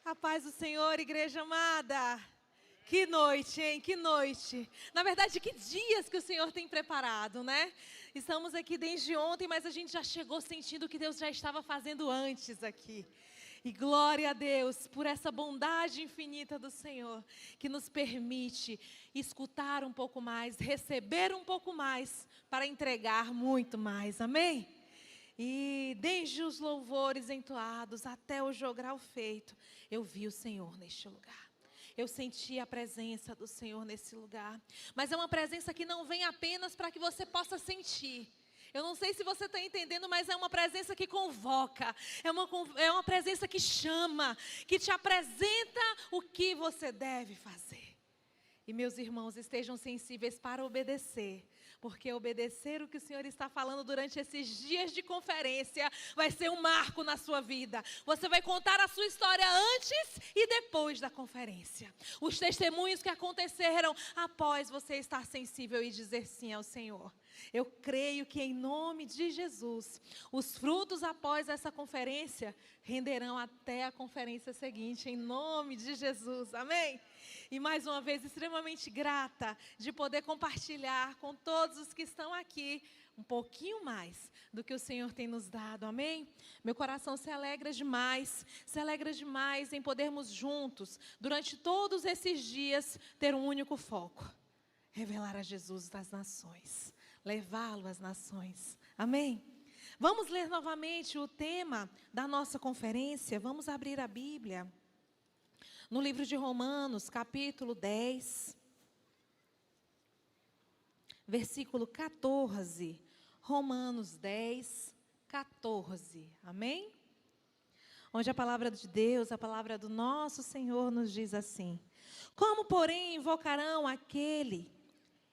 A paz do Senhor, igreja amada. Que noite, hein? Que noite. Na verdade, que dias que o Senhor tem preparado, né? Estamos aqui desde ontem, mas a gente já chegou sentindo o que Deus já estava fazendo antes aqui. E glória a Deus por essa bondade infinita do Senhor, que nos permite escutar um pouco mais, receber um pouco mais, para entregar muito mais. Amém? E desde os louvores entoados até o jogral feito, eu vi o Senhor neste lugar. Eu senti a presença do Senhor nesse lugar. Mas é uma presença que não vem apenas para que você possa sentir. Eu não sei se você está entendendo, mas é uma presença que convoca. É uma presença que chama, que te apresenta o que você deve fazer. E meus irmãos, estejam sensíveis para obedecer, porque obedecer o que o Senhor está falando durante esses dias de conferência vai ser um marco na sua vida. Você vai contar a sua história antes e depois da conferência. Os testemunhos que aconteceram após você estar sensível e dizer sim ao Senhor. Eu creio que em nome de Jesus, os frutos após essa conferência renderão até a conferência seguinte, em nome de Jesus, amém? E mais uma vez, extremamente grata de poder compartilhar com todos os que estão aqui um pouquinho mais do que o Senhor tem nos dado, amém? Meu coração se alegra demais em podermos juntos, durante todos esses dias, ter um único foco: revelar a Jesus das nações, levá-lo às nações, amém? Vamos ler novamente o tema da nossa conferência. Vamos abrir a Bíblia no livro de Romanos, capítulo 10, versículo 14. Romanos 10, 14, amém? Onde a palavra de Deus, a palavra do nosso Senhor nos diz assim: como, porém, invocarão aquele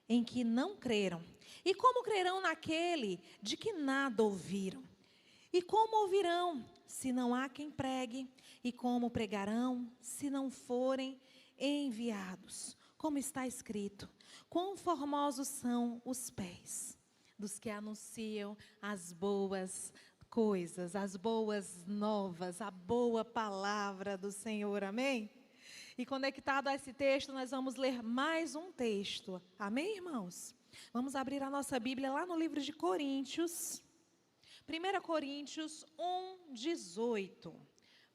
em que não creram? E como crerão naquele de que nada ouviram? E como ouvirão, se não há quem pregue? E como pregarão, se não forem enviados? Como está escrito: quão formosos são os pés dos que anunciam as boas coisas, as boas novas, a boa palavra do Senhor, amém? E conectado a esse texto, nós vamos ler mais um texto, amém, irmãos? Vamos abrir a nossa Bíblia lá no livro de Coríntios, 1 Coríntios 1, 18.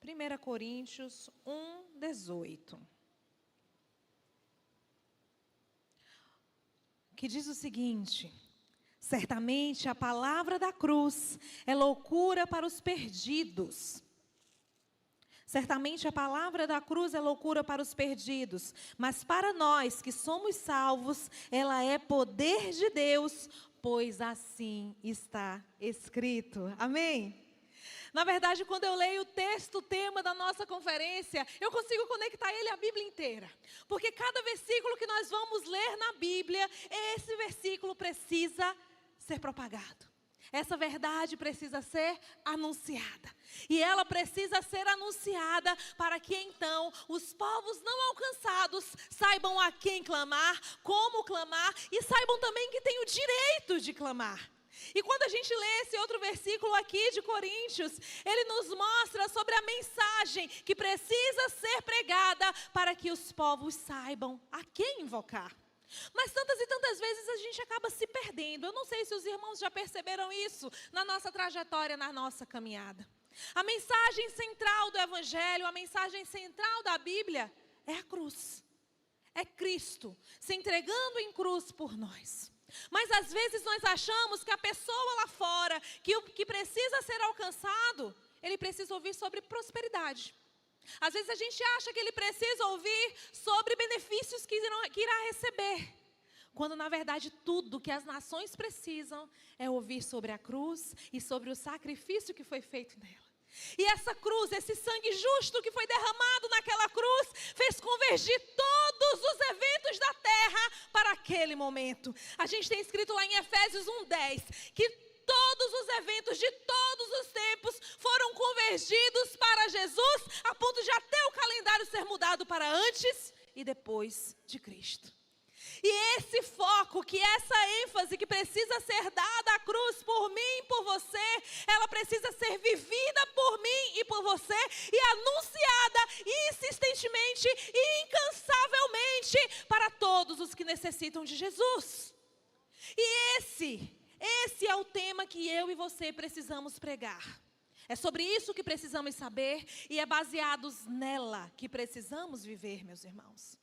1 Coríntios 1, 18. Que diz o seguinte: certamente a palavra da cruz é loucura para os perdidos. Certamente a palavra da cruz é loucura para os perdidos, mas para nós que somos salvos, ela é poder de Deus, pois assim está escrito. Amém? Na verdade, quando eu leio o texto, o tema da nossa conferência, eu consigo conectar ele à Bíblia inteira. Porque cada versículo que nós vamos ler na Bíblia, esse versículo precisa ser propagado. Essa verdade precisa ser anunciada. E ela precisa ser anunciada para que então os povos não alcançados saibam a quem clamar, como clamar e saibam também que têm o direito de clamar. E quando a gente lê esse outro versículo aqui de Coríntios, ele nos mostra sobre a mensagem que precisa ser pregada para que os povos saibam a quem invocar. Mas tantas e tantas vezes a gente acaba se perdendo. Eu não sei se os irmãos já perceberam isso na nossa trajetória, na nossa caminhada. A mensagem central do Evangelho, a mensagem central da Bíblia é a cruz. É Cristo se entregando em cruz por nós. Mas às vezes nós achamos que a pessoa lá fora, que o que precisa ser alcançado, ele precisa ouvir sobre prosperidade. Às vezes a gente acha que ele precisa ouvir sobre benefícios que irá receber. Quando na verdade tudo que as nações precisam é ouvir sobre a cruz e sobre o sacrifício que foi feito nela. E essa cruz, esse sangue justo que foi derramado naquela cruz, fez convergir todos os eventos da terra para aquele momento. A gente tem escrito lá em Efésios 1:10 que todos os eventos de todos os tempos foram convergidos para Jesus, a ponto de até o calendário ser mudado para antes e depois de Cristo. E esse foco, que essa ênfase que precisa ser dada à cruz por mim e por você, ela precisa ser vivida por mim e por você e anunciada e paciente e incansavelmente para todos os que necessitam de Jesus. E esse é o tema que eu e você precisamos pregar. É sobre isso que precisamos saber e é baseados nela que precisamos viver, meus irmãos.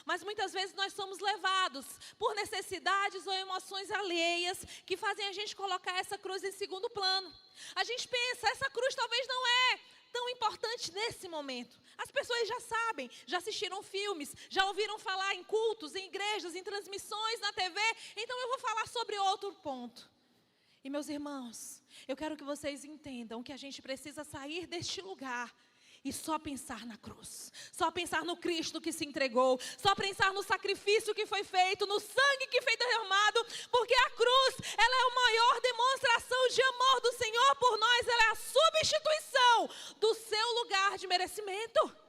Mas muitas vezes nós somos levados por necessidades ou emoções alheias que fazem a gente colocar essa cruz em segundo plano. A gente pensa, essa cruz talvez não é tão importante nesse momento. As pessoas já sabem, já assistiram filmes, já ouviram falar em cultos, em igrejas, em transmissões na TV. Então eu vou falar sobre outro ponto. E meus irmãos, eu quero que vocês entendam que a gente precisa sair deste lugar e só pensar na cruz, só pensar no Cristo que se entregou, só pensar no sacrifício que foi feito, no sangue que foi derramado, porque a cruz, ela é a maior demonstração de amor do Senhor por nós, ela é a substituição do seu lugar de merecimento.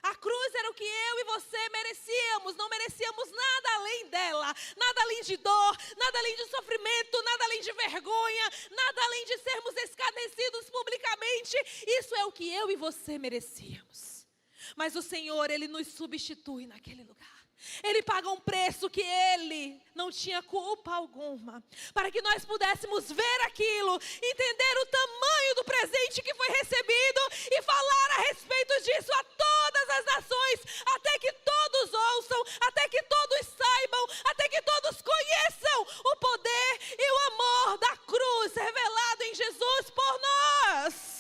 A cruz era o que eu e você merecíamos, não merecíamos nada além dela, nada além de dor, nada além de sofrimento, nada além de vergonha, nada além de sermos escarnecidos publicamente. Isso é o que eu e você merecíamos. Mas o Senhor, Ele nos substitui naquele lugar. Ele paga um preço que Ele não tinha culpa alguma, para que nós pudéssemos ver aquilo, entender o tamanho do presente que foi recebido e falar a respeito disso a todas as nações, até que todos ouçam, até que todos saibam, até que todos conheçam o poder e o amor da cruz revelado em Jesus por nós.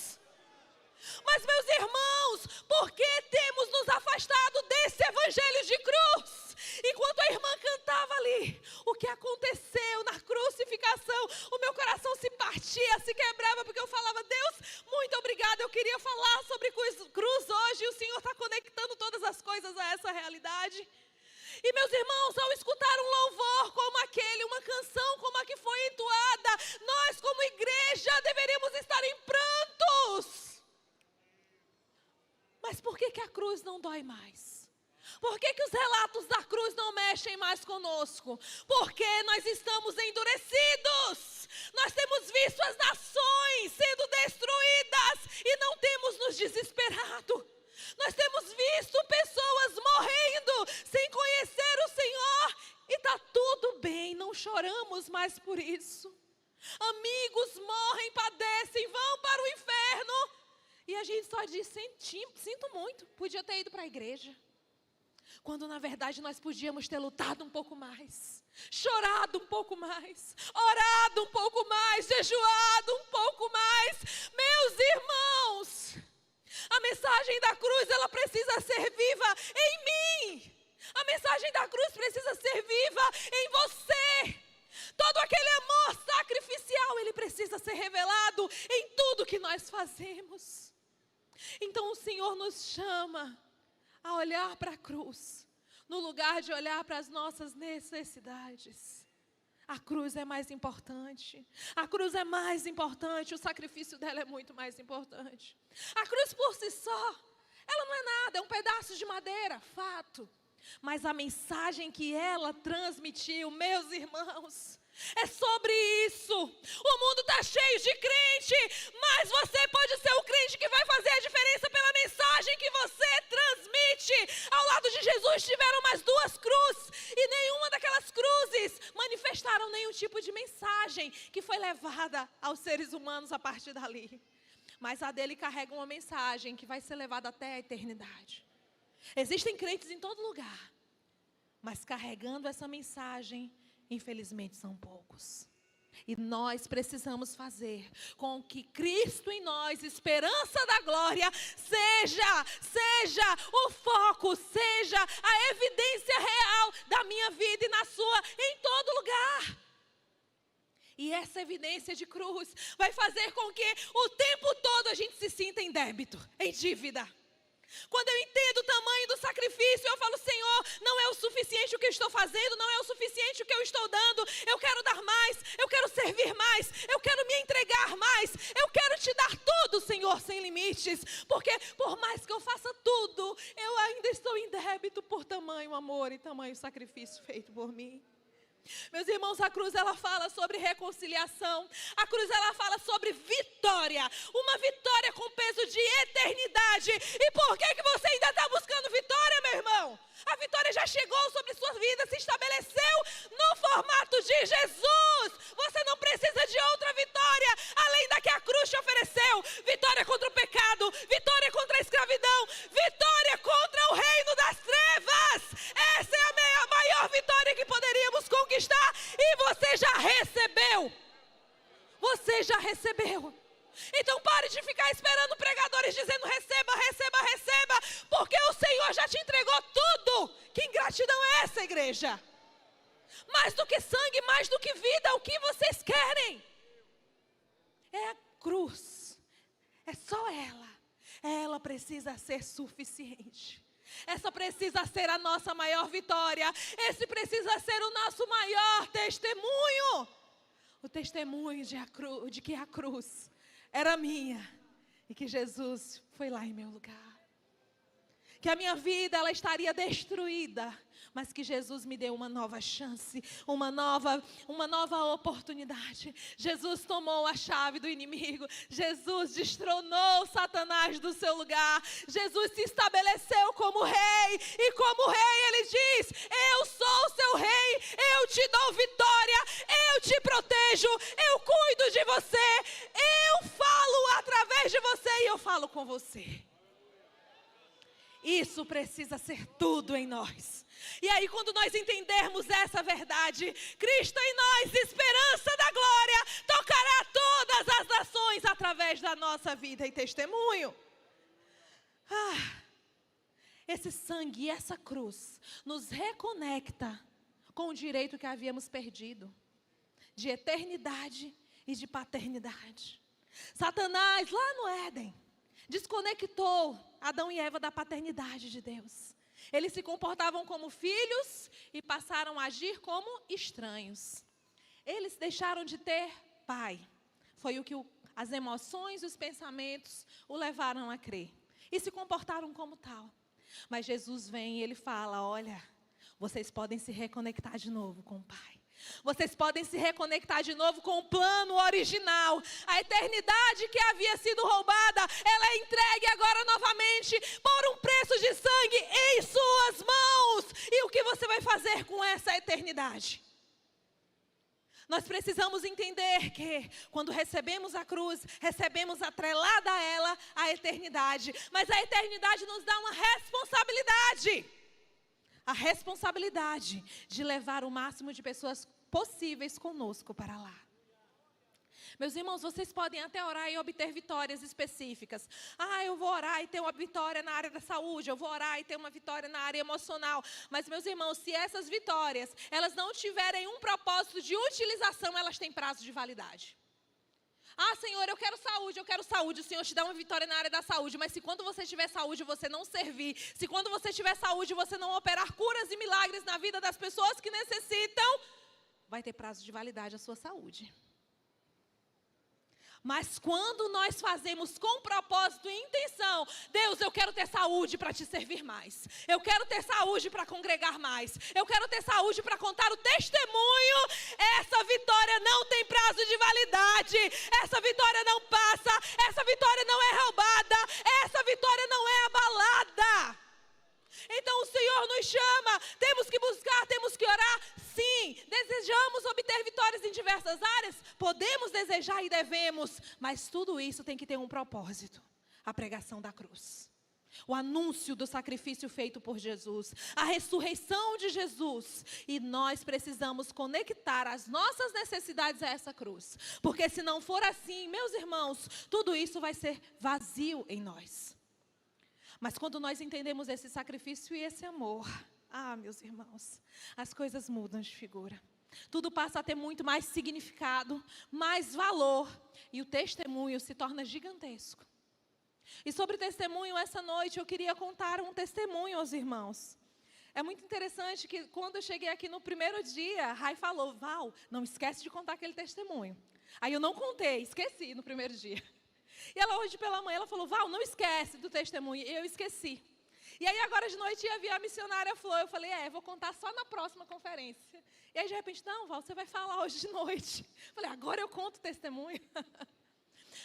Mas, meus irmãos, por que temos nos afastado desse evangelho de cruz? Enquanto a irmã cantava ali, o que aconteceu na crucificação, o meu coração se partia, se quebrava, porque eu falava, Deus, muito obrigada, eu queria falar sobre cruz hoje, e o Senhor está conectando todas as coisas a essa realidade. E meus irmãos, ao escutar um louvor como aquele, uma canção como a que foi entoada, nós como igreja deveríamos estar em prantos. Mas por que a cruz não dói mais? Por que os relatos da cruz não mexem mais conosco? Porque nós estamos endurecidos. Nós temos visto as nações sendo destruídas e não temos nos desesperado. Nós temos visto pessoas morrendo sem conhecer o Senhor. E está tudo bem, não choramos mais por isso. Amigos morrem, padecem, vão para o inferno. E a gente só diz, sinto muito, podia ter ido para a igreja. Quando na verdade nós podíamos ter lutado um pouco mais, chorado um pouco mais, orado um pouco mais, jejuado um pouco mais. Meus irmãos, a mensagem da cruz, ela precisa ser viva em mim. A mensagem da cruz precisa ser viva em você. Todo aquele amor sacrificial, ele precisa ser revelado em tudo que nós fazemos. Então o Senhor nos chama a olhar para a cruz, no lugar de olhar para as nossas necessidades. A cruz é mais importante. A cruz é mais importante, o sacrifício dela é muito mais importante. A cruz por si só, ela não é nada, é um pedaço de madeira, fato. Mas a mensagem que ela transmitiu, meus irmãos, é sobre isso. O mundo está cheio de crente, mas você pode ser o crente que vai fazer a diferença pela mensagem que você transmite. Ao lado de Jesus tiveram mais 2 cruzes, e nenhuma daquelas cruzes manifestaram nenhum tipo de mensagem que foi levada aos seres humanos a partir dali. Mas a dele carrega uma mensagem que vai ser levada até a eternidade. Existem crentes em todo lugar, mas carregando essa mensagem, infelizmente são poucos. E nós precisamos fazer com que Cristo em nós, esperança da glória, seja o foco, seja a evidência real da minha vida e na sua, em todo lugar. E essa evidência de cruz vai fazer com que o tempo todo a gente se sinta em débito, em dívida. Quando eu entendo o tamanho do sacrifício, eu falo, Senhor, não é o suficiente o que eu estou fazendo, não é o suficiente o que eu estou dando, eu quero dar mais, eu quero servir mais, eu quero me entregar mais, eu quero te dar tudo, Senhor, sem limites, porque por mais que eu faça tudo, eu ainda estou em débito por tamanho amor e tamanho sacrifício feito por mim. Meus irmãos, a cruz ela fala sobre reconciliação, a cruz ela fala sobre vitória, uma vitória com peso de eternidade. E por que você ainda está buscando vitória? vitória já chegou sobre sua vida, se estabeleceu no formato de Jesus. Você não precisa de outra vitória, além da que a cruz te ofereceu. Vitória contra o pecado, vitória contra a escravidão, vitória contra o reino das trevas. Essa é a maior vitória que poderíamos conquistar, e você já recebeu. Você já recebeu. Então pare de ficar esperando pregadores dizendo receba, receba, receba, porque o Senhor já te entregou tudo. Que ingratidão é essa, igreja? Mais do que sangue, mais do que vida, o que vocês querem? É a cruz, é só ela. Ela precisa ser suficiente. Essa precisa ser a nossa maior vitória. Esse precisa ser o nosso maior testemunho. O testemunho de que a cruz era minha e que Jesus foi lá em meu lugar. Que a minha vida ela estaria destruída, mas que Jesus me deu uma nova chance, uma nova oportunidade. Jesus tomou a chave do inimigo. Jesus destronou Satanás do seu lugar. Jesus se estabeleceu como rei, e como rei ele diz: eu sou o seu rei, eu te dou vitória, eu te protejo, eu cuido de você, eu falo através de você e eu falo com você. Isso precisa ser tudo em nós. E aí, quando nós entendermos essa verdade, Cristo em nós, esperança da glória, tocará todas as nações através da nossa vida e testemunho. Esse sangue e essa cruz nos reconecta com o direito que havíamos perdido, de eternidade e de paternidade. Satanás, lá no Éden, desconectou Adão e Eva da paternidade de Deus. Eles se comportavam como filhos e passaram a agir como estranhos. Eles deixaram de ter pai. Foi o que as emoções e os pensamentos o levaram a crer. E se comportaram como tal. Mas Jesus vem e ele fala: olha, vocês podem se reconectar de novo com o Pai. Vocês podem se reconectar de novo com o plano original. A eternidade que havia sido roubada, ela é entregue agora novamente por um preço de sangue em suas mãos. E o que você vai fazer com essa eternidade? Nós precisamos entender que quando recebemos a cruz, recebemos atrelada a ela a eternidade. Mas a eternidade nos dá uma responsabilidade. A responsabilidade de levar o máximo de pessoas possíveis conosco para lá. Meus irmãos, vocês podem até orar e obter vitórias específicas. Eu vou orar e ter uma vitória na área da saúde. Eu vou orar e ter uma vitória na área emocional. Mas, meus irmãos, se essas vitórias, elas não tiverem um propósito de utilização, elas têm prazo de validade. Senhor, eu quero saúde. O Senhor te dá uma vitória na área da saúde. Mas se quando você tiver saúde, você não servir. Se quando você tiver saúde, você não operar curas e milagres na vida das pessoas que necessitam, vai ter prazo de validade a sua saúde. Mas quando nós fazemos com propósito e intenção: Deus, eu quero ter saúde para te servir mais. Eu quero ter saúde para congregar mais. Eu quero ter saúde para contar o testemunho. Essa vitória não tem prazo de validade. Essa vitória não passa. Essa vitória não é roubada. Essa vitória não é abalada. Então o Senhor nos chama, temos que buscar, temos que orar. Sim, desejamos obter vitórias em diversas áreas, podemos desejar e devemos, mas tudo isso tem que ter um propósito: a pregação da cruz, o anúncio do sacrifício feito por Jesus, a ressurreição de Jesus. E nós precisamos conectar as nossas necessidades a essa cruz, porque se não for assim, meus irmãos, tudo isso vai ser vazio em nós. Mas quando nós entendemos esse sacrifício e esse amor, meus irmãos, as coisas mudam de figura. Tudo passa a ter muito mais significado, mais valor, e o testemunho se torna gigantesco. E sobre testemunho, essa noite eu queria contar um testemunho aos irmãos. É muito interessante que quando eu cheguei aqui no primeiro dia, a Rai falou: Val, não esquece de contar aquele testemunho. Aí eu não contei, esqueci no primeiro dia. E ela hoje pela manhã, ela falou: Val, não esquece do testemunho. E eu esqueci. E aí agora de noite ia vir a missionária Flor. Eu falei: vou contar só na próxima conferência. E aí de repente: não, Val, você vai falar hoje de noite. Eu falei: agora eu conto o testemunho.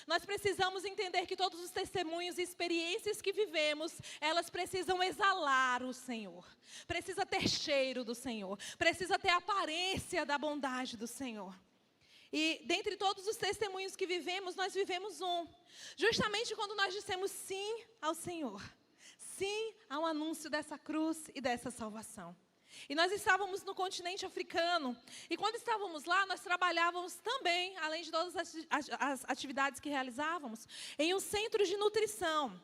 Nós precisamos entender que todos os testemunhos e experiências que vivemos, elas precisam exalar o Senhor. Precisa ter cheiro do Senhor. Precisa ter aparência da bondade do Senhor. E dentre todos os testemunhos que vivemos, nós vivemos um. Justamente quando nós dissemos sim ao Senhor. Sim ao anúncio dessa cruz e dessa salvação. E nós estávamos no continente africano. E quando estávamos lá, nós trabalhávamos também, além de todas as atividades que realizávamos, em um centro de nutrição.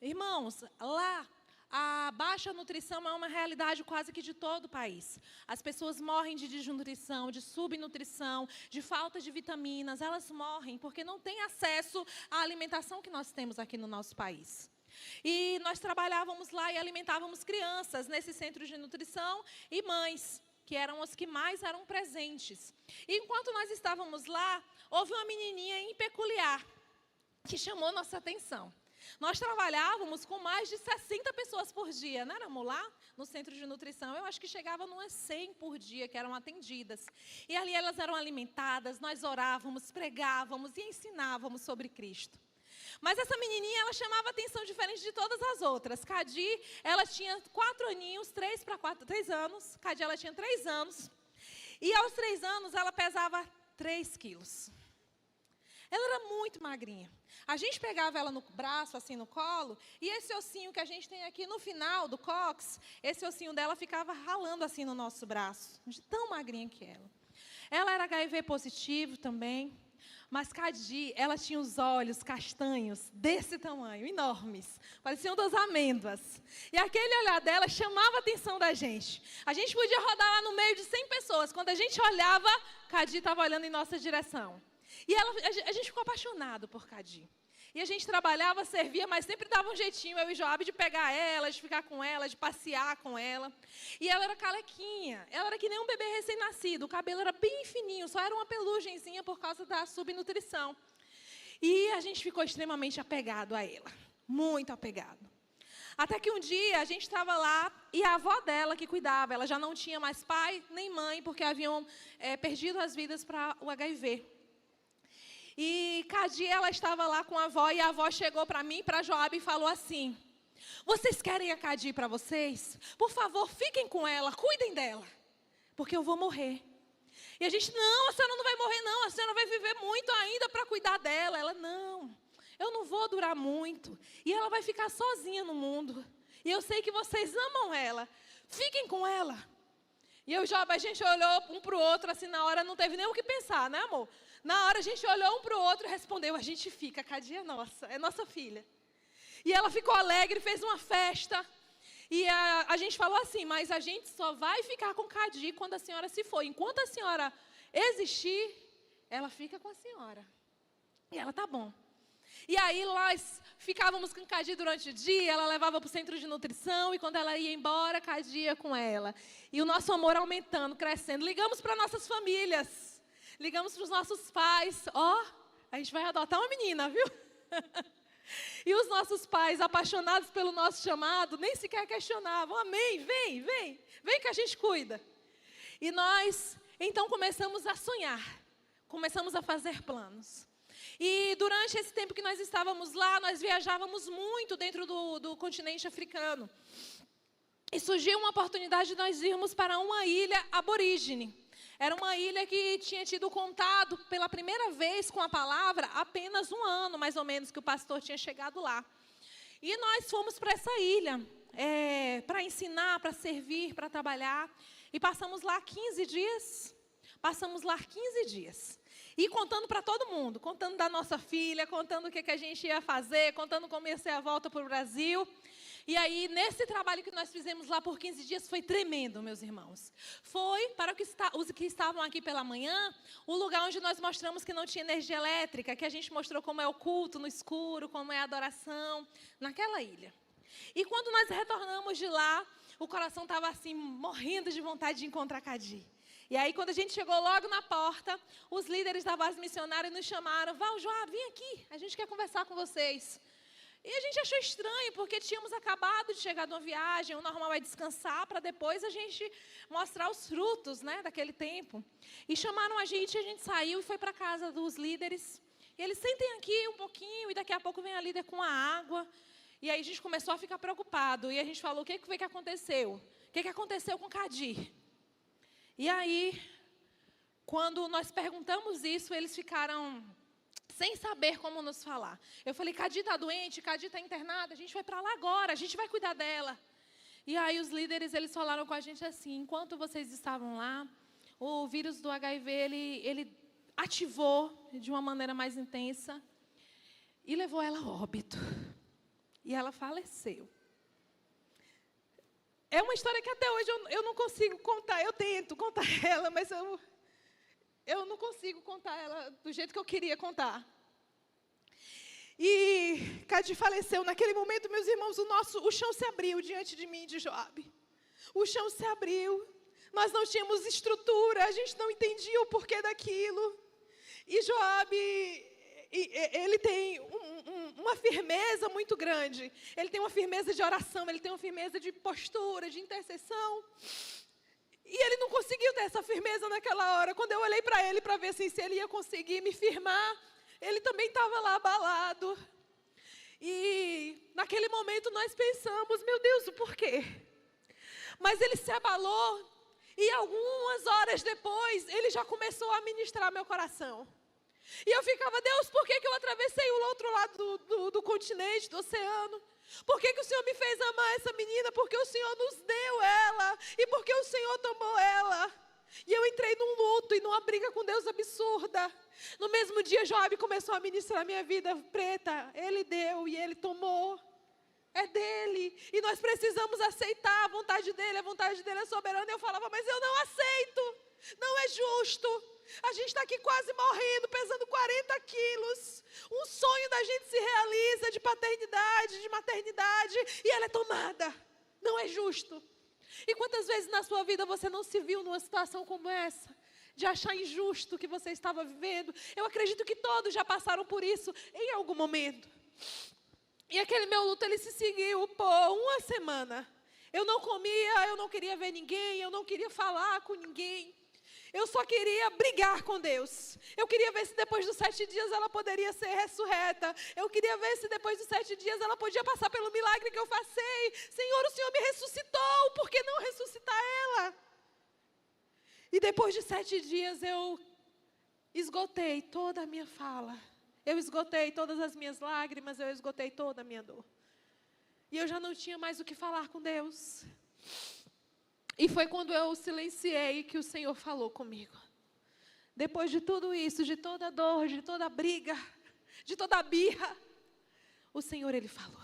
Irmãos, lá a baixa nutrição é uma realidade quase que de todo o país. As pessoas morrem de desnutrição, de subnutrição, de falta de vitaminas. Elas morrem porque não têm acesso à alimentação que nós temos aqui no nosso país. E nós trabalhávamos lá e alimentávamos crianças nesse centro de nutrição e mães, que eram as que mais eram presentes. E enquanto nós estávamos lá, houve uma menininha em peculiar que chamou nossa atenção. Nós trabalhávamos com mais de 60 pessoas por dia, não éramos lá no centro de nutrição? Eu acho que chegava umas 100 por dia que eram atendidas. E ali elas eram alimentadas, nós orávamos, pregávamos e ensinávamos sobre Cristo. Mas essa menininha, ela chamava atenção diferente de todas as outras. Cadi, ela tinha 4 aninhos, 3 anos. Cadi, ela tinha 3 anos. E aos 3 anos, ela pesava 3 quilos. Ela era muito magrinha. A gente pegava ela no braço, assim, no colo, e esse ossinho que a gente tem aqui no final do cóccix, esse ossinho dela ficava ralando assim no nosso braço, de tão magrinha que ela. Ela era HIV positivo também. Mas Cadi, ela tinha os olhos castanhos desse tamanho, enormes. Pareciam 2 amêndoas. E aquele olhar dela chamava a atenção da gente. A gente podia rodar lá no meio de 100 pessoas. Quando a gente olhava, Cadi estava olhando em nossa direção. E a gente ficou apaixonado por Cadi. E a gente trabalhava, servia, mas sempre dava um jeitinho, eu e Joab, de pegar ela, de ficar com ela, de passear com ela. E ela era calequinha, ela era que nem um bebê recém-nascido, o cabelo era bem fininho, só era uma pelugenzinha por causa da subnutrição. E a gente ficou extremamente apegado a ela, muito apegado. Até que um dia a gente estava lá e a avó dela que cuidava, ela já não tinha mais pai nem mãe, porque haviam perdido as vidas para o HIV. E Cadi, ela estava lá com a avó, e a avó chegou para mim, para Joab, e falou assim: vocês querem a Cadi para vocês? Por favor, fiquem com ela, cuidem dela, porque eu vou morrer. E a gente, não, a senhora não vai morrer não, a senhora vai viver muito ainda para cuidar dela. Ela, não, eu não vou durar muito, e ela vai ficar sozinha no mundo. E eu sei que vocês amam ela, fiquem com ela. E eu e Joab, a gente olhou um para o outro, assim, na hora não teve nem o que pensar, né, amor? Na hora a gente olhou um para o outro e respondeu: a gente fica, Cadi é nossa filha. E ela ficou alegre, fez uma festa. E a gente falou assim: mas a gente só vai ficar com Cadi quando a senhora se for. Enquanto a senhora existir, ela fica com a senhora. E ela, tá bom. E aí nós ficávamos com Cadi durante o dia, ela levava para o centro de nutrição, e quando ela ia embora, Cadi ia com ela. E o nosso amor aumentando, crescendo. Ligamos para nossas famílias. Ligamos para os nossos pais, a gente vai adotar uma menina, viu? E os nossos pais, apaixonados pelo nosso chamado, nem sequer questionavam: amém, vem que a gente cuida. E nós, então, começamos a sonhar, começamos a fazer planos. E durante esse tempo que nós estávamos lá, nós viajávamos muito dentro do continente africano. E surgiu uma oportunidade de nós irmos para uma ilha aborígene. Era uma ilha que tinha tido contato pela primeira vez com a palavra apenas 1 ano, mais ou menos, que o pastor tinha chegado lá. E nós fomos para essa ilha para ensinar, para servir, para trabalhar. E passamos lá 15 dias. E contando para todo mundo, contando da nossa filha, contando o que a gente ia fazer, contando como ia ser a volta para o Brasil. E aí, nesse trabalho que nós fizemos lá por 15 dias, foi tremendo, meus irmãos. Foi, para os que estavam aqui pela manhã, o lugar onde nós mostramos que não tinha energia elétrica, que a gente mostrou como é o culto no escuro, como é a adoração, naquela ilha. E quando nós retornamos de lá, o coração estava assim, morrendo de vontade de encontrar Cadi. E aí, quando a gente chegou logo na porta, os líderes da base missionária nos chamaram: Val, Joab, vem aqui, a gente quer conversar com vocês. E a gente achou estranho, porque tínhamos acabado de chegar de uma viagem, o normal é descansar, para depois a gente mostrar os frutos, né, daquele tempo. E chamaram a gente saiu e foi para a casa dos líderes. E eles sentem aqui um pouquinho, e daqui a pouco vem a líder com a água. E aí a gente começou a ficar preocupado. E a gente falou, o que foi que aconteceu? O que aconteceu com Cadir? E aí, quando nós perguntamos isso, eles ficaram sem saber como nos falar. Eu falei, Cadir está doente, Cadir está internada, a gente vai para lá agora, a gente vai cuidar dela. E aí os líderes, eles falaram com a gente assim, enquanto vocês estavam lá, o vírus do HIV, ele ativou de uma maneira mais intensa e levou ela a óbito. E ela faleceu. É uma história que até hoje eu não consigo contar. Eu tento contar ela, mas eu não consigo contar ela do jeito que eu queria contar. E Cadir faleceu. Naquele momento, meus irmãos, o chão se abriu diante de mim e de Joabe. O chão se abriu. Nós não tínhamos estrutura, a gente não entendia o porquê daquilo. E Joabe, ele tem uma firmeza muito grande. Ele tem uma firmeza de oração, ele tem uma firmeza de postura, de intercessão. E ele não conseguiu ter essa firmeza naquela hora. Quando eu olhei para ele para ver assim, se ele ia conseguir me firmar, ele também estava lá abalado. E naquele momento nós pensamos, meu Deus, o porquê? Mas ele se abalou e algumas horas depois ele já começou a ministrar meu coração. E eu ficava, Deus, por que eu atravessei o outro lado do continente, do oceano? Por que o Senhor me fez amar essa menina? Porque o Senhor nos deu ela. E porque o Senhor tomou ela. E eu entrei num luto e numa briga com Deus absurda. No mesmo dia, Joabe começou a ministrar a minha vida. Preta, ele deu e ele tomou. É dele. E nós precisamos aceitar a vontade dele. A vontade dele é soberana. E eu falava, mas eu não aceito. Não é justo. A gente está aqui quase morrendo, pesando 40 quilos. Um sonho da gente se realiza de paternidade, de maternidade, e ela é tomada. Não é justo. E quantas vezes na sua vida você não se viu numa situação como essa? De achar injusto o que você estava vivendo? Eu acredito que todos já passaram por isso em algum momento. E aquele meu luto, ele se seguiu por uma semana. Eu não comia, eu não queria ver ninguém, eu não queria falar com ninguém. Eu só queria brigar com Deus. Eu queria ver se depois dos 7 dias ela poderia ser ressurreta. Eu queria ver se depois dos 7 dias ela podia passar pelo milagre que eu passei. Senhor, o Senhor me ressuscitou, por que não ressuscitar ela? E depois de 7 dias eu esgotei toda a minha fala. Eu esgotei todas as minhas lágrimas, eu esgotei toda a minha dor. E eu já não tinha mais o que falar com Deus. E foi quando eu silenciei que o Senhor falou comigo. Depois de tudo isso, de toda a dor, de toda a briga, de toda a birra, o Senhor, Ele falou.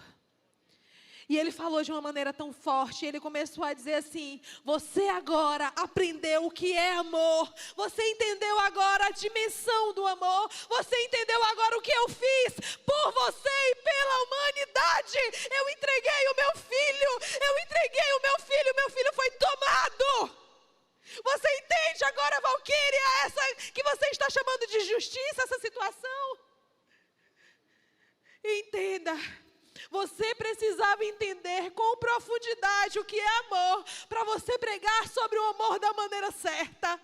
E Ele falou de uma maneira tão forte, Ele começou a dizer assim, você agora aprendeu o que é amor, você entendeu agora a dimensão do amor, você entendeu agora o que eu fiz por você e pela humanidade. Eu entreguei o meu filho foi tomado. Você entende agora, Valquíria, essa que você está chamando de justiça, essa situação? Entenda. Você precisava entender com profundidade o que é amor, para você pregar sobre o amor da maneira certa.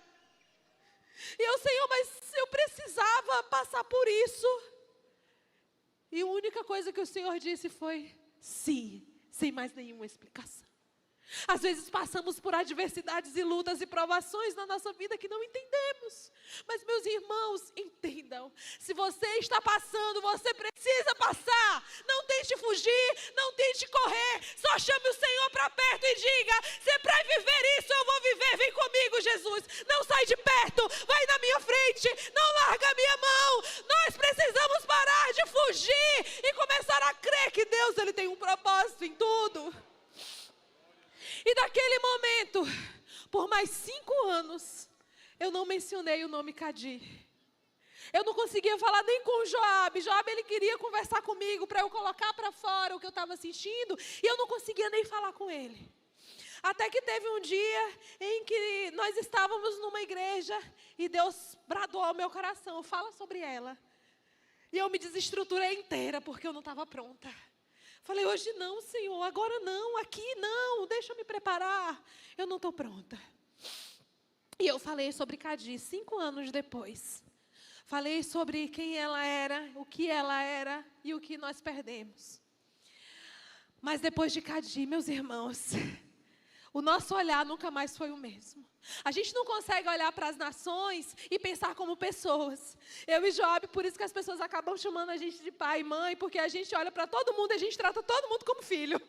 E eu, Senhor, mas eu precisava passar por isso. E a única coisa que o Senhor disse foi sim, sem mais nenhuma explicação. Às vezes passamos por adversidades e lutas e provações na nossa vida que não entendemos. Mas meus irmãos, entendam. Se você está passando, você precisa passar. Não tente fugir, não tente correr. Só chame o Senhor para perto e diga, se é para viver isso, eu vou viver. Vem comigo, Jesus. Não sai de perto, vai na minha frente. Não larga a minha mão. Nós precisamos parar de fugir e começar a crer que Deus, Ele tem um propósito em tudo. E daquele momento, por mais 5 anos, eu não mencionei o nome Cadir. Eu não conseguia falar nem com o Joabe. Joabe, ele queria conversar comigo para eu colocar para fora o que eu estava sentindo. E eu não conseguia nem falar com ele. Até que teve um dia em que nós estávamos numa igreja e Deus bradou ao meu coração, fala sobre ela. E eu me desestruturei inteira porque eu não estava pronta. Falei, hoje não, Senhor, agora não, aqui não, deixa eu me preparar. Eu não estou pronta. E eu falei sobre Cadir 5 anos depois. Falei sobre quem ela era, o que ela era e o que nós perdemos. Mas depois de Cadi, meus irmãos, o nosso olhar nunca mais foi o mesmo. A gente não consegue olhar para as nações e pensar como pessoas. Eu e Joab, por isso que as pessoas acabam chamando a gente de pai e mãe, porque a gente olha para todo mundo e a gente trata todo mundo como filho.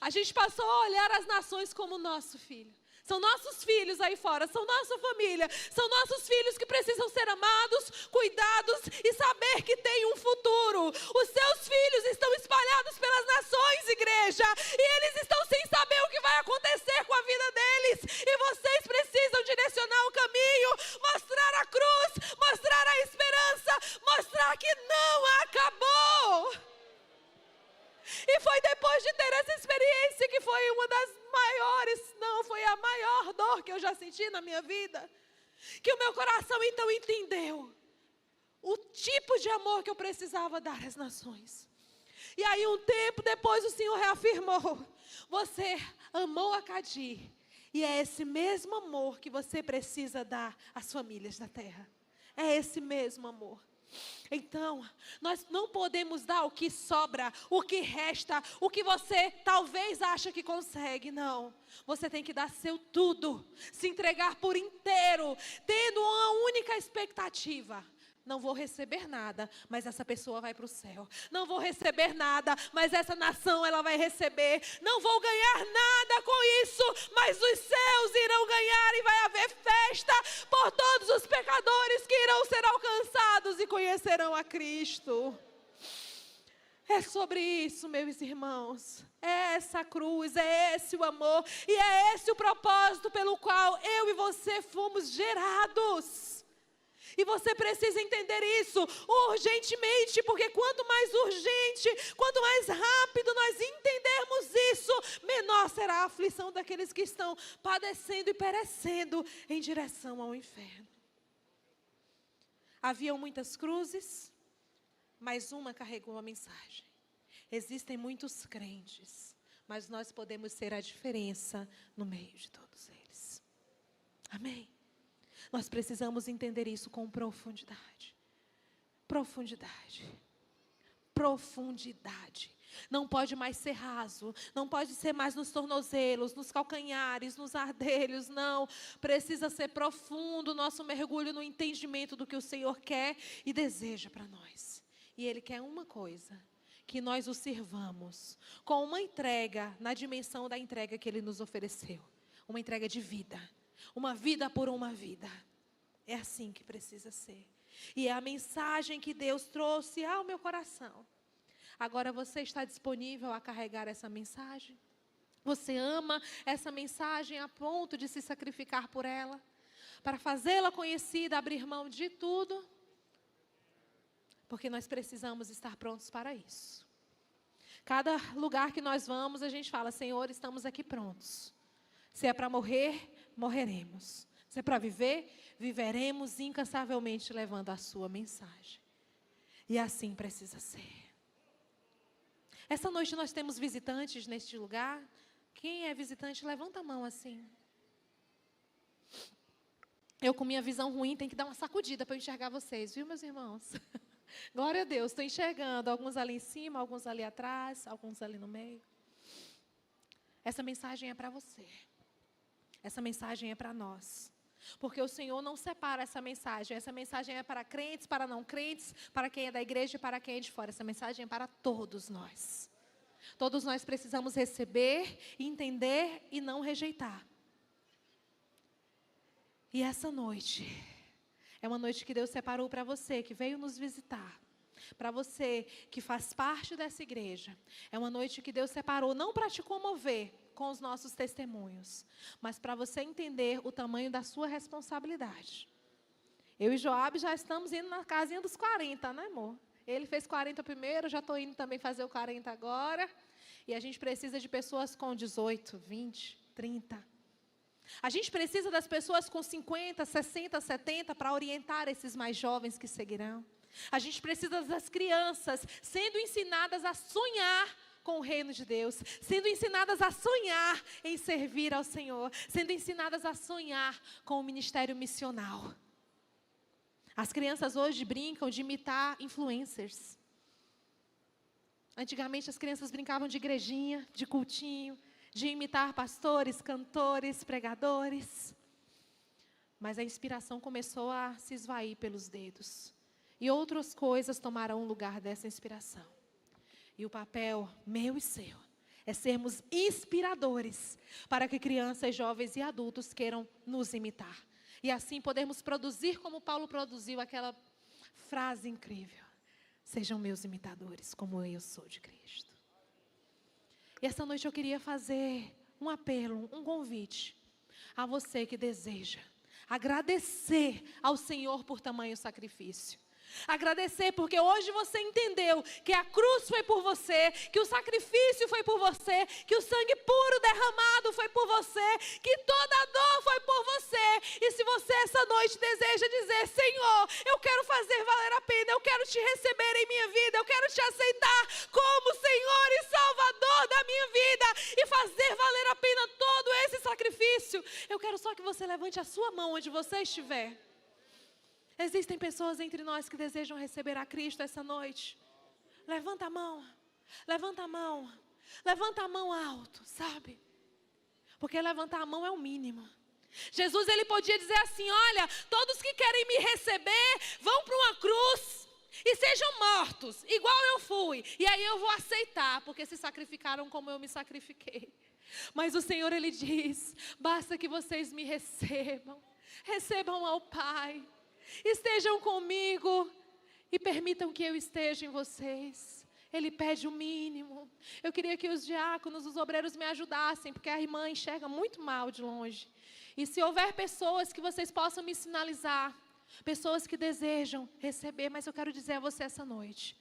A gente passou a olhar as nações como nosso filho. São nossos filhos aí fora, são nossa família, são nossos filhos que precisam ser amados, cuidados e saber que tem um futuro. Os seus filhos estão espalhados pelas nações, igreja, e eles estão sem saber o que vai acontecer com a vida deles. E vocês precisam direcionar o caminho, mostrar a cruz, mostrar a esperança, mostrar que não acabou. E foi depois de ter essa experiência que foi uma das maiores, não, foi a maior dor que eu já senti na minha vida, que o meu coração então entendeu o tipo de amor que eu precisava dar às nações. E aí um tempo depois o Senhor reafirmou: você amou a Cadi, e é esse mesmo amor que você precisa dar às famílias da terra. É esse mesmo amor. Então, nós não podemos dar o que sobra, o que resta, o que você talvez acha que consegue, não. Você tem que dar seu tudo, se entregar por inteiro, tendo uma única expectativa. Não vou receber nada, mas essa pessoa vai para o céu. Não vou receber nada, mas essa nação ela vai receber. Não vou ganhar nada com isso, mas os céus irão ganhar e vai haver festa por todos os pecadores que irão ser alcançados e conhecerão a Cristo. É sobre isso, meus irmãos. É essa cruz, é esse o amor e é esse o propósito pelo qual eu e você fomos gerados. E você precisa entender isso urgentemente, porque quanto mais urgente, quanto mais rápido nós entendermos isso, menor será a aflição daqueles que estão padecendo e perecendo em direção ao inferno. Haviam muitas cruzes, mas uma carregou a mensagem. Existem muitos crentes, mas nós podemos ser a diferença no meio de todos eles. Amém? Nós precisamos entender isso com profundidade. Profundidade. Profundidade. Não pode mais ser raso. Não pode ser mais nos tornozelos, nos calcanhares, nos ardelhos. Não. Precisa ser profundo o nosso mergulho no entendimento do que o Senhor quer e deseja para nós. E Ele quer uma coisa: que nós o sirvamos com uma entrega na dimensão da entrega que Ele nos ofereceu. Uma entrega de vida. Uma vida por uma vida. É assim que precisa ser. E é a mensagem que Deus trouxe ao meu coração. Agora você está disponível a carregar essa mensagem? Você ama essa mensagem a ponto de se sacrificar por ela? Para fazê-la conhecida, abrir mão de tudo? Porque nós precisamos estar prontos para isso. Cada lugar que nós vamos, a gente fala: Senhor, estamos aqui prontos. Se é para morrer, morreremos. Se é para viver, viveremos incansavelmente levando a sua mensagem. E assim precisa ser. Essa noite nós temos visitantes neste lugar. Quem é visitante, levanta a mão assim. Eu com minha visão ruim tenho que dar uma sacudida para eu enxergar vocês, viu, meus irmãos? Glória a Deus, estou enxergando alguns ali em cima, alguns ali atrás, alguns ali no meio. Essa mensagem é para você. Essa mensagem é para nós. Porque o Senhor não separa essa mensagem. Essa mensagem é para crentes, para não crentes, para quem é da igreja e para quem é de fora. Essa mensagem é para todos nós. Todos nós precisamos receber, entender e não rejeitar. E essa noite é uma noite que Deus separou para você, que veio nos visitar. Para você que faz parte dessa igreja. É uma noite que Deus separou não para te comover com os nossos testemunhos, mas para você entender o tamanho da sua responsabilidade. Eu e Joab já estamos indo na casinha dos 40, né, amor? Ele fez 40 primeiro, já estou indo também fazer o 40 agora. E a gente precisa de pessoas com 18, 20, 30. A gente precisa das pessoas com 50, 60, 70 para orientar esses mais jovens que seguirão. A gente precisa das crianças sendo ensinadas a sonhar com o reino de Deus, sendo ensinadas a sonhar em servir ao Senhor, sendo ensinadas a sonhar com o ministério missional. As crianças hoje brincam de imitar influencers. Antigamente as crianças brincavam de igrejinha, de cultinho, de imitar pastores, cantores, pregadores. Mas a inspiração começou a se esvair pelos dedos. E outras coisas tomaram o lugar dessa inspiração. E o papel meu e seu é sermos inspiradores para que crianças, jovens e adultos queiram nos imitar. E assim podermos produzir como Paulo produziu aquela frase incrível. Sejam meus imitadores, como eu sou de Cristo. E essa noite eu queria fazer um apelo, um convite a você que deseja agradecer ao Senhor por tamanho sacrifício. Agradecer porque hoje você entendeu que a cruz foi por você, que o sacrifício foi por você, que o sangue puro derramado foi por você, que toda a dor foi por você. E se você essa noite deseja dizer: Senhor, eu quero fazer valer a pena, eu quero te receber em minha vida, eu quero te aceitar como Senhor e Salvador da minha vida e fazer valer a pena todo esse sacrifício, eu quero só que você levante a sua mão onde você estiver. Existem pessoas entre nós que desejam receber a Cristo essa noite. Levanta a mão, levanta a mão, levanta a mão alto, sabe? Porque levantar a mão é o mínimo. Jesus, ele podia dizer assim: olha, todos que querem me receber, vão para uma cruz e sejam mortos, igual eu fui. E aí eu vou aceitar, porque se sacrificaram como eu me sacrifiquei. Mas o Senhor, ele diz: basta que vocês me recebam, recebam ao Pai. Estejam comigo e permitam que eu esteja em vocês. Ele pede o mínimo. Eu queria que os diáconos, os obreiros me ajudassem, porque a irmã enxerga muito mal de longe. E se houver pessoas que vocês possam me sinalizar, pessoas que desejam receber, mas eu quero dizer a você essa noite: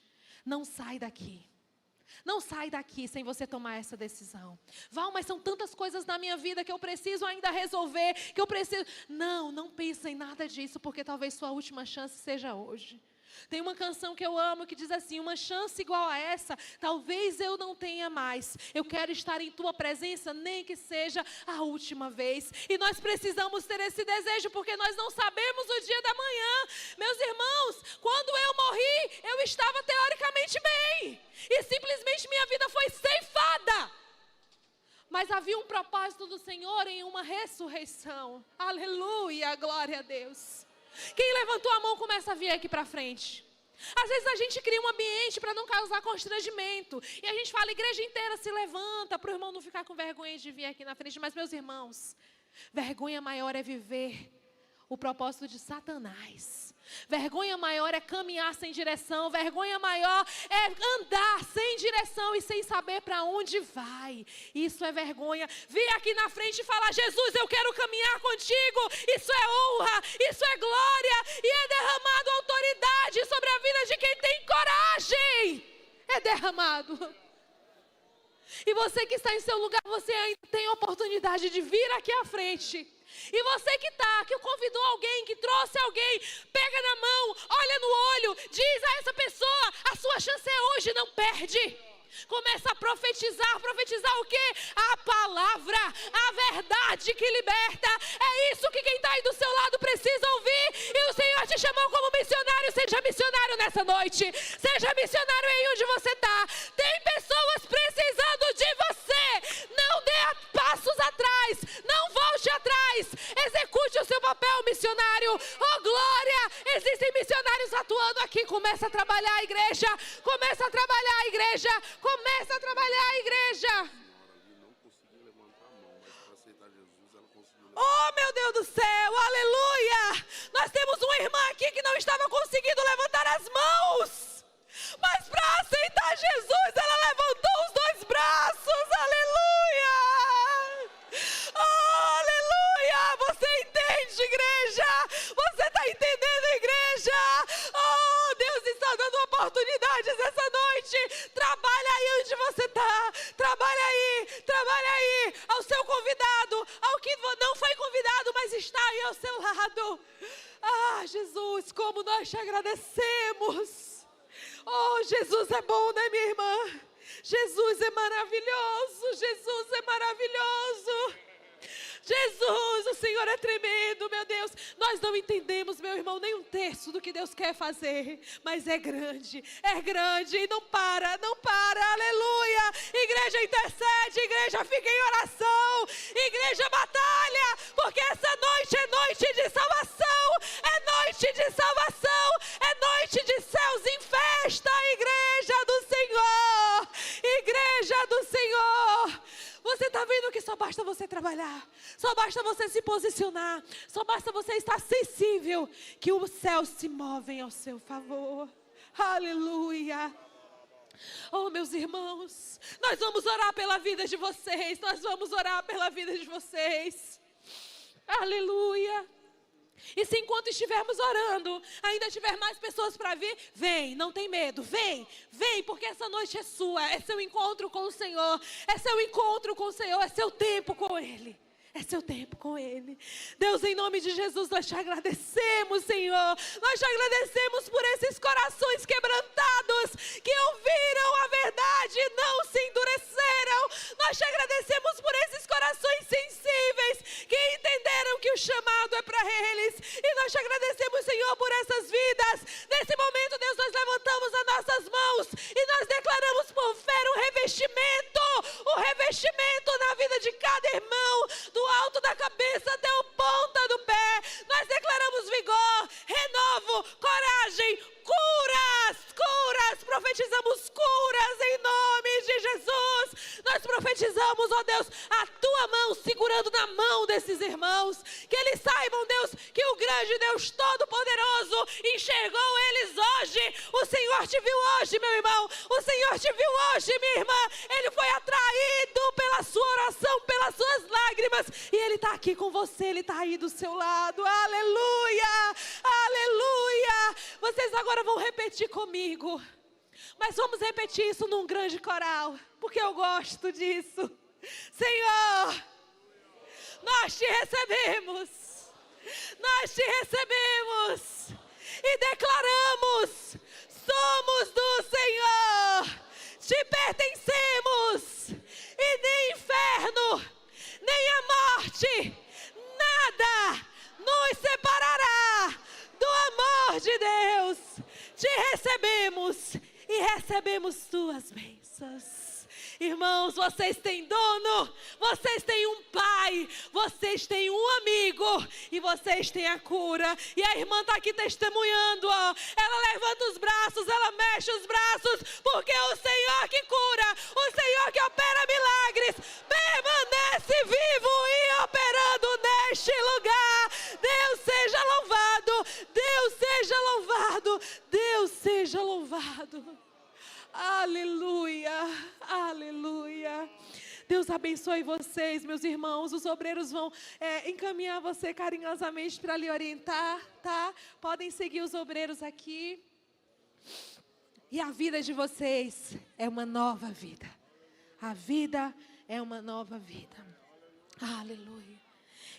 não sai daqui. Não sai daqui sem você tomar essa decisão. Val, mas são tantas coisas na minha vida que eu preciso ainda resolver, que eu preciso... Não pensa em nada disso, porque talvez sua última chance seja hoje. Tem uma canção que eu amo que diz assim: uma chance igual a essa, talvez eu não tenha mais. Eu quero estar em tua presença, nem que seja a última vez. E nós precisamos ter esse desejo, porque nós não sabemos o dia da manhã. Meus irmãos, quando eu morri, eu estava teoricamente bem. E simplesmente minha vida foi ceifada. Mas havia um propósito do Senhor em uma ressurreição. Aleluia, glória a Deus. Quem levantou a mão começa a vir aqui para frente. Às vezes a gente cria um ambiente para não causar constrangimento. E a gente fala: a igreja inteira se levanta, para o irmão não ficar com vergonha de vir aqui na frente. Mas, meus irmãos, vergonha maior é viver o propósito de Satanás. Vergonha maior é caminhar sem direção. Vergonha maior é andar sem direção e sem saber para onde vai. Isso é vergonha. Vir aqui na frente e falar: Jesus, eu quero caminhar contigo. Isso é honra, isso é glória. E é derramado autoridade sobre a vida de quem tem coragem. É derramado. E você que está em seu lugar, você ainda tem a oportunidade de vir aqui à frente. E você que está, que convidou alguém, que trouxe alguém, pega na mão, olha no olho, diz a essa pessoa: a sua chance é hoje, não perde. Começa a profetizar. Profetizar o quê? A palavra, a verdade que liberta. É isso que quem está aí do seu lado precisa ouvir. E o Senhor te chamou como missionário. Seja missionário nessa noite. Seja missionário aí onde você está. Tem pessoas precisando de você. Não dê passos atrás. Não volte atrás. Execute o seu papel, missionário. Oh, glória! Existem missionários atuando aqui. Começa a trabalhar a igreja. Começa a trabalhar a igreja. Começa a trabalhar a igreja. Oh, meu Deus do céu, aleluia. Nós temos uma irmã aqui que não estava conseguindo levantar as mãos, mas para aceitar Jesus, ela levantou os dois braços, aleluia. Oh, aleluia. Você entende, igreja? Você está entendendo, igreja? Oh, Deus está dando oportunidades essa noite. Trabalha aí onde você está. Trabalha aí. Ao seu convidado, ao que não foi convidado, mas está aí ao seu lado. Ah, Jesus, como nós te agradecemos. Oh, Jesus é bom, né, minha irmã? Jesus é maravilhoso. Jesus é maravilhoso. Jesus, o Senhor é tremendo, meu Deus. Nós não entendemos, meu irmão, nem um terço do que Deus quer fazer, mas é grande e não para, aleluia. Igreja intercede, igreja fica em oração, igreja batalha, porque essa noite é noite de salvação, é noite de salvação, é noite de céus em festa, igreja do Senhor, igreja do Senhor. Você está vendo que só basta você trabalhar, só basta você se posicionar, só basta você estar sensível, que os céus se movem ao seu favor. Aleluia. Oh, meus irmãos, nós vamos orar pela vida de vocês, Aleluia. E se enquanto estivermos orando, ainda tiver mais pessoas para vir, vem, não tem medo, vem, porque essa noite é sua, é seu encontro com o Senhor, é seu tempo com Ele. É seu tempo com Ele. Deus, em nome de Jesus, nós te agradecemos, Senhor. Nós te agradecemos por esses corações quebrantados que ouviram a verdade e não se endureceram. Nós te agradecemos por esses corações sensíveis que entenderam que o chamado é para eles. E nós te agradecemos, Senhor, por essas vidas. Nesse momento, Deus, nós levantamos as nossas mãos e nós declaramos por fé um revestimento na vida de cada irmão, do alto da cabeça até o ponta do pé. Nós declaramos vigor, renovo, coragem, curas, profetizamos curas em nome de Jesus. Nós profetizamos, ó Deus, a tua mão segurando na mão desses irmãos, que eles saibam, Deus, que o grande Deus Todo-Poderoso enxergou eles hoje. O Senhor te viu hoje, meu irmão, o Senhor te viu hoje, minha irmã. Ele foi atraído pela sua oração, pelas suas lágrimas, e Ele está aqui com você, Ele está aí do seu lado. Aleluia, aleluia. Vocês agora vão repetir comigo, mas vamos repetir isso num grande coral, porque eu gosto disso. Senhor, nós te recebemos e declaramos: somos do Senhor, te pertencemos, e nem inferno, nem a morte, nada nos separará do amor de Deus. Te recebemos e recebemos tuas bênçãos. Irmãos, vocês têm dono, vocês têm um pai, vocês têm um amigo e vocês têm a cura. E a irmã está aqui testemunhando, ó. Ela levanta os braços, ela mexe os braços, porque é o Senhor que cura, o Senhor que opera milagres, permanece vivo e operando neste lugar. Deus seja louvado, Deus seja louvado, Deus seja louvado. Aleluia, aleluia. Deus abençoe vocês, meus irmãos. Os obreiros vão encaminhar você carinhosamente para lhe orientar, tá? Podem seguir os obreiros aqui. E a vida de vocês é uma nova vida. A vida é uma nova vida. Aleluia.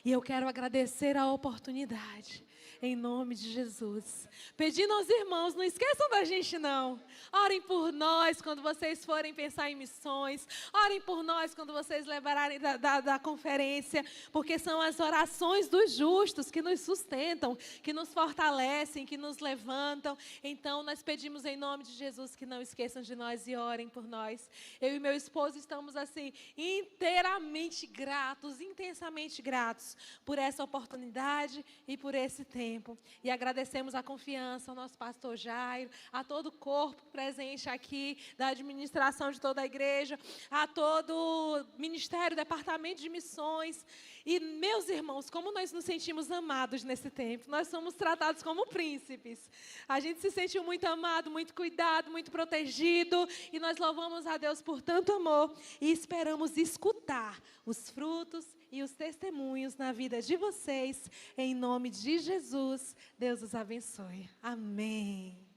E eu quero agradecer a oportunidade, em nome de Jesus. Pedindo aos irmãos, não esqueçam da gente não. Orem por nós quando vocês forem pensar em missões. Orem por nós quando vocês lembrarem da conferência. Porque são as orações dos justos que nos sustentam, que nos fortalecem, que nos levantam. Então nós pedimos em nome de Jesus que não esqueçam de nós e orem por nós. Eu e meu esposo estamos assim inteiramente gratos, intensamente gratos por essa oportunidade e por esse tempo. E agradecemos a confiança ao nosso pastor Jairo, a todo o corpo presente aqui, da administração de toda a igreja, a todo o ministério, departamento de missões. E, meus irmãos, como nós nos sentimos amados nesse tempo. Nós somos tratados como príncipes. A gente se sentiu muito amado, muito cuidado, muito protegido. E nós louvamos a Deus por tanto amor. E esperamos escutar os frutos e os testemunhos na vida de vocês. Em nome de Jesus, Deus os abençoe. Amém.